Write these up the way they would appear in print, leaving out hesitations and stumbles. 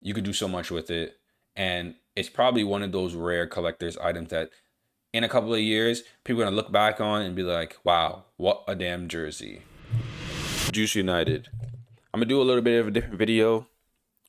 You could do so much with it. And it's probably one of those rare collector's items that in a couple of years, people are going to look back on and be like, wow, what a damn jersey. Juice United. I'm going to do a little bit of a different video.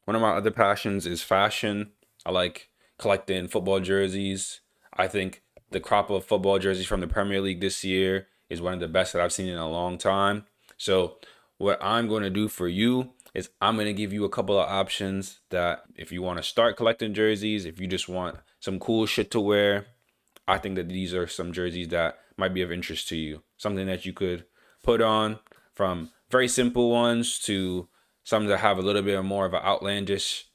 One of my other passions is fashion. I like collecting football jerseys. I think the crop of football jerseys from the Premier League this year is one of the best that I've seen in a long time. So what I'm going to do for you is I'm going to give you a couple of options that if you want to start collecting jerseys, if you just want some cool shit to wear, I think that these are some jerseys that might be of interest to you. Something that you could put on, from very simple ones to some that have a little bit more of an outlandish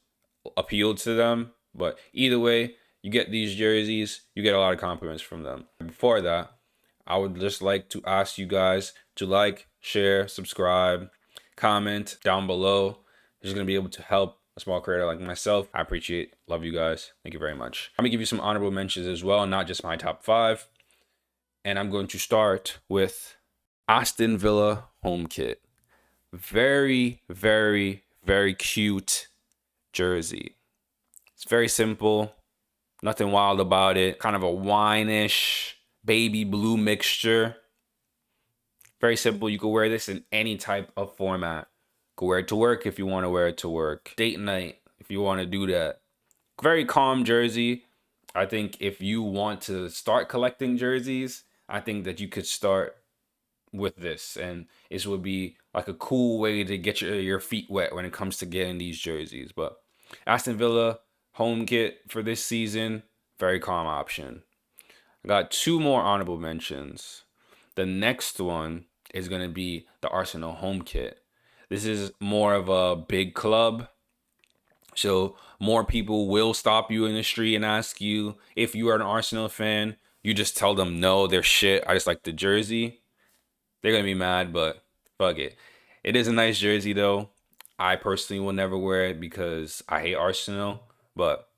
appeal to them. But either way, you get these jerseys, you get a lot of compliments from them. Before that, I would just like to ask you guys to like, share, subscribe, comment down below. It's going to be able to help a small creator like myself. I appreciate, love you guys. Thank you very much. I'm going to give you some honorable mentions as well, not just my top 5. And I'm going to start with Aston Villa home kit. Very, very, very cute jersey. It's very simple, nothing wild about it. Kind of a wine-ish baby blue mixture. Very simple. You can wear this in any type of format. You can wear it to work if you want to wear it to work. Date night if you want to do that. Very calm jersey. I think if you want to start collecting jerseys, I think that you could start with this, and this would be like a cool way to get your feet wet when it comes to getting these jerseys. But Aston Villa home kit for this season, very calm option. I got 2 more honorable mentions. The next one is going to be the Arsenal home kit. This is more of a big club, so more people will stop you in the street and ask you if you are an Arsenal fan. You just tell them no, they're shit, I just like the jersey. They're going to be mad, but fuck it. It is a nice jersey though. I personally will never wear it because I hate Arsenal. But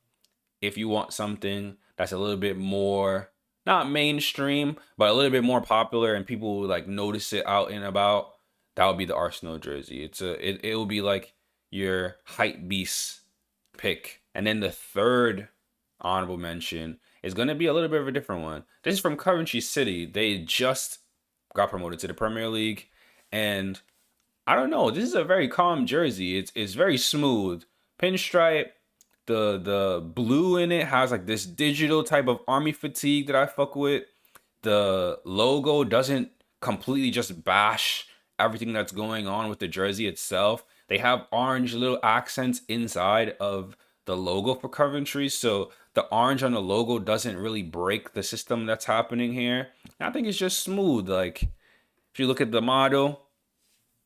if you want something that's a little bit more, not mainstream, but a little bit more popular and people will like notice it out and about, that would be the Arsenal jersey. It will be like your hype beast pick. And then the third honorable mention is going to be a little bit of a different one. This is from Coventry City. They just got promoted to the Premier League, and I don't know, this is a very calm jersey. It's very smooth. Pinstripe, the blue in it has like this digital type of army fatigue that I fuck with. The logo doesn't completely just bash everything that's going on with the jersey itself. They have orange little accents inside of the logo for Coventry, so the orange on the logo doesn't really break the system that's happening here. I think it's just smooth. Like if you look at the model,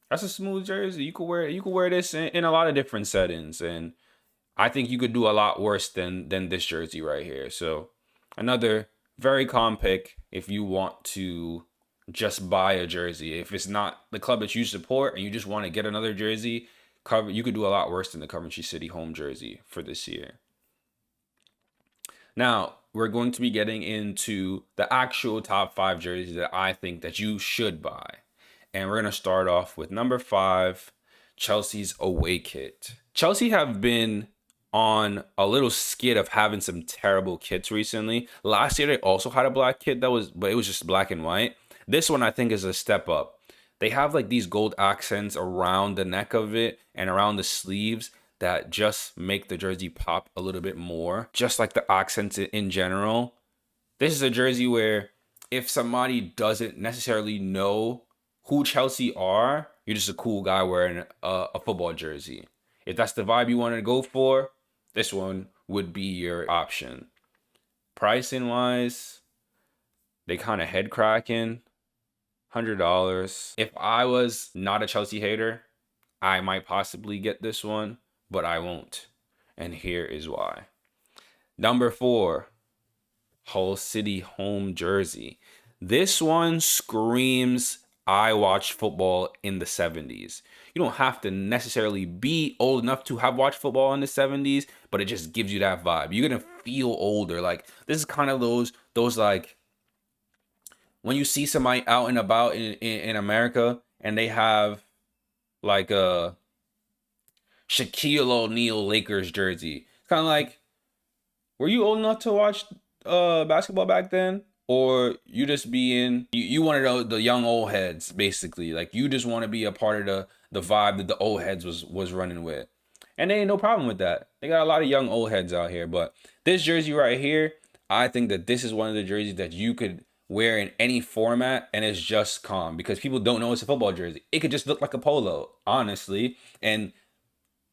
that's a smooth jersey. You could wear this in a lot of different settings, and I think you could do a lot worse than this jersey right here. So another very calm pick if you want to just buy a jersey. If it's not the club that you support and you just want to get another jersey, you could do a lot worse than the Coventry City home jersey for this year. Now, we're going to be getting into the actual top 5 jerseys that I think that you should buy. And we're going to start off with number 5, Chelsea's away kit. Chelsea have been on a little skid of having some terrible kits recently. Last year, they also had a black kit but it was just black and white. This one, I think, is a step up. They have like these gold accents around the neck of it and around the sleeves that just make the jersey pop a little bit more, just like the accents in general. This is a jersey where if somebody doesn't necessarily know who Chelsea are, you're just a cool guy wearing a football jersey. If that's the vibe you want to go for, this one would be your option. Pricing wise, they kind of head cracking. $100. If I was not a Chelsea hater, I might possibly get this one, but I won't. And here is why. Number 4, Hull City home jersey. This one screams I watched football in the 70s. You don't have to necessarily be old enough to have watched football in the 70s, but it just gives you that vibe. You're going to feel older. Like this is kind of those like when you see somebody out and about in America and they have like a Shaquille O'Neal Lakers jersey. It's kind of like, were you old enough to watch basketball back then? Or you just being you wanted the young old heads, basically. Like you just want to be a part of the vibe that the old heads was running with. And there ain't no problem with that. They got a lot of young old heads out here. But this jersey right here, I think that this is one of the jerseys that you could wear in any format and it's just calm because people don't know it's a football jersey. It could just look like a polo, honestly. And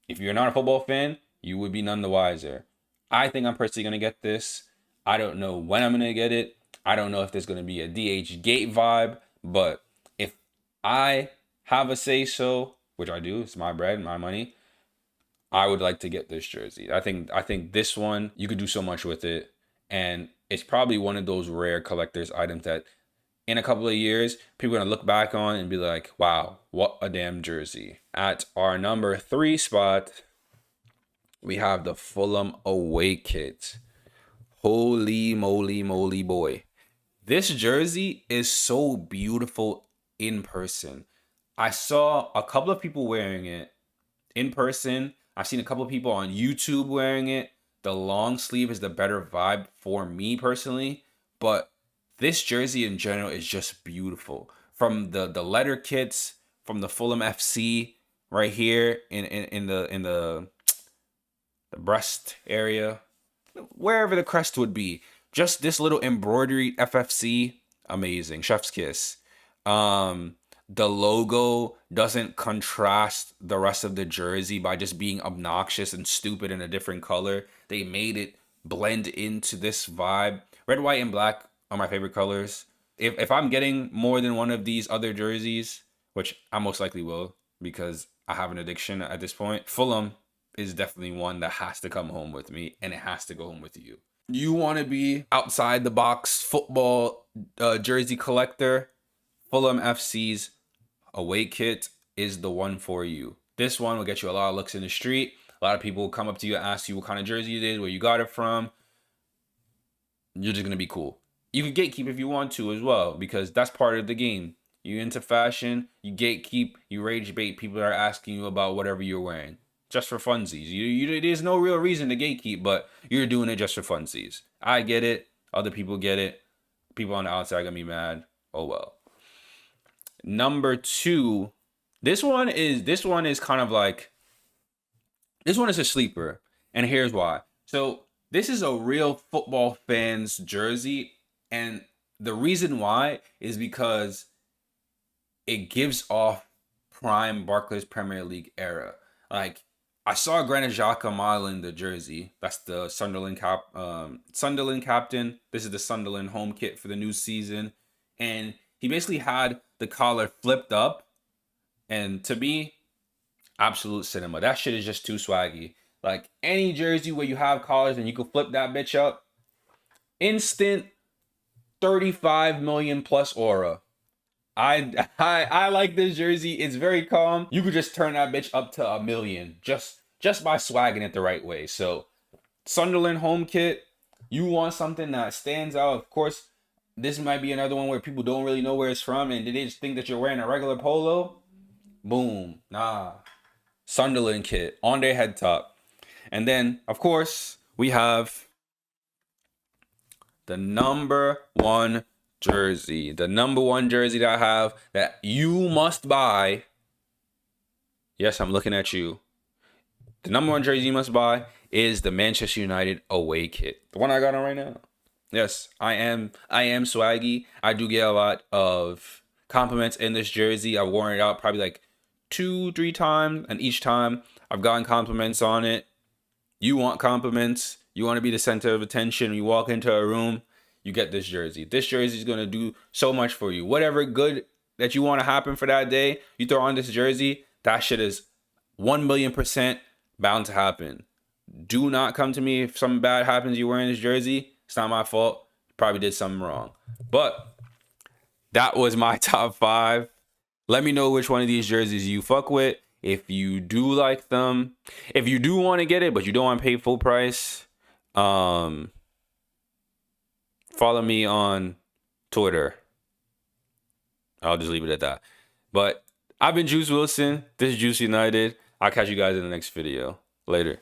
if you're not a football fan, you would be none the wiser. I think I'm personally going to get this. I don't know when I'm going to get it. I don't know if there's going to be a DH Gate vibe, but if I have a say so, which I do, it's my bread, my money, I would like to get this jersey. I think this one, you could do so much with it. And it's probably one of those rare collector's items that in a couple of years, people are going to look back on and be like, wow, what a damn jersey. At our number 3 spot, we have the Fulham away kit. Holy moly, moly boy. This jersey is so beautiful in person. I saw a couple of people wearing it in person. I've seen a couple of people on YouTube wearing it. The long sleeve is the better vibe for me personally. But this jersey in general is just beautiful. From the letter kits, from the Fulham FC right here in the breast area, wherever the crest would be. Just this little embroidery FFC, amazing. Chef's kiss. The logo doesn't contrast the rest of the jersey by just being obnoxious and stupid in a different color. They made it blend into this vibe. Red, white, and black are my favorite colors. If I'm getting more than one of these other jerseys, which I most likely will because I have an addiction at this point, Fulham is definitely one that has to come home with me, and it has to go home with you. You want to be outside the box football jersey collector, Fulham FC's away kit is the one for you. This one will get you a lot of looks in the street. A lot of people will come up to you and ask you what kind of jersey it is, where you got it from. You're just going to be cool. You can gatekeep if you want to as well, because that's part of the game. You into fashion, you gatekeep, you rage bait people that are asking you about whatever you're wearing. Just for funsies. There's no real reason to gatekeep, but you're doing it just for funsies. I get it. Other people get it. People on the outside are going to be mad. Oh well. Number 2, this one is kind of like, this one is a sleeper, and here's why. So this is a real football fan's jersey, and the reason why is because it gives off prime Barclays Premier League era. Like, I saw Granit Xhaka modeling the jersey. That's the Sunderland captain. This is the Sunderland home kit for the new season, and he basically had the collar flipped up. And to me, absolute cinema. That shit is just too swaggy. Like, any jersey where you have collars and you can flip that bitch up, instant 35 million plus aura. I like this jersey. It's very calm. You could just turn that bitch up to 1 million just by swagging it the right way. So Sunderland home kit, you want something that stands out. Of course, this might be another one where people don't really know where it's from and they just think that you're wearing a regular polo. Boom. Nah. Sunderland kit on their head top. And then, of course, we have the number 1 jersey. The number 1 jersey that I have that you must buy. Yes, I'm looking at you. The number 1 jersey you must buy is the Manchester United away kit. The one I got on right now. Yes, I am swaggy. I do get a lot of compliments in this jersey. I've worn it out probably like 2-3 times, and each time I've gotten compliments on it. You want compliments. You want to be the center of attention. You walk into a room, you get this jersey. This jersey is going to do so much for you. Whatever good that you want to happen for that day, you throw on this jersey, that shit is 1,000,000% bound to happen. Do not come to me if something bad happens, you're wearing this jersey. It's not my fault. Probably did something wrong. But that was my top 5. Let me know which one of these jerseys you fuck with. If you do like them, if you do want to get it, but you don't want to pay full price, follow me on Twitter. I'll just leave it at that. But I've been Juice Wilson. This is Juice United. I'll catch you guys in the next video. Later.